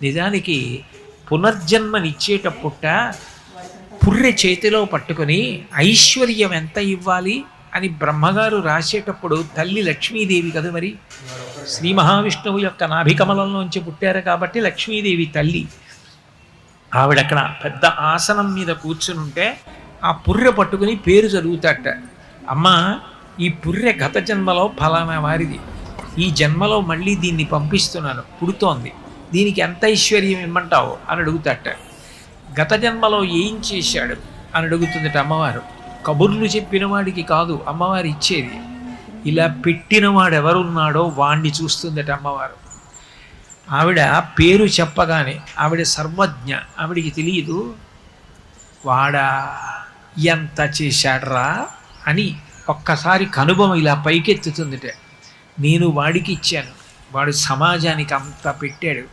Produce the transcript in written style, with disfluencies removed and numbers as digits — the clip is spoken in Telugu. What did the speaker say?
నిజానికి పునర్జన్మనిచ్చేటప్పుట పుర్రె చేతిలో పట్టుకొని ఐశ్వర్యం ఎంత ఇవ్వాలి అని బ్రహ్మగారు రాసేటప్పుడు తల్లి లక్ష్మీదేవి కదా మరి. శ్రీ మహావిష్ణువు యొక్క నాభికమలంలోంచి పుట్టారు కాబట్టి లక్ష్మీదేవి తల్లి. ఆవిడక్కడ పెద్ద ఆసనం మీద కూర్చుని ఉంటే ఆ పుర్రె పట్టుకుని పేరు చదువుతాట. అమ్మ, ఈ పుర్రె గత జన్మలో ఫలానా వారిది, ఈ జన్మలో మళ్ళీ దీన్ని పంపిస్తున్నాను, పుడుతోంది, దీనికి ఎంత ఐశ్వర్యం ఇమ్మంటావు అని అడుగుతాట. గత జన్మలో ఏం చేశాడు అని అడుగుతుందట అమ్మవారు. కబుర్లు చెప్పిన వాడికి కాదు అమ్మవారు ఇచ్చేది, ఇలా పెట్టినవాడు ఎవరున్నాడో వాణ్ణి చూస్తుందట అమ్మవారు. ఆవిడ పేరు చెప్పగానే ఆవిడ సర్వజ్ఞ, ఆవిడికి తెలియదు వాడా ఎంత చేశాడ్రా అని ఒక్కసారి కనుబొమ ఇలా పైకెత్తుతుందిట. నేను వాడికి ఇచ్చాను, వాడు సమాజానికి అంత పెట్టాడు,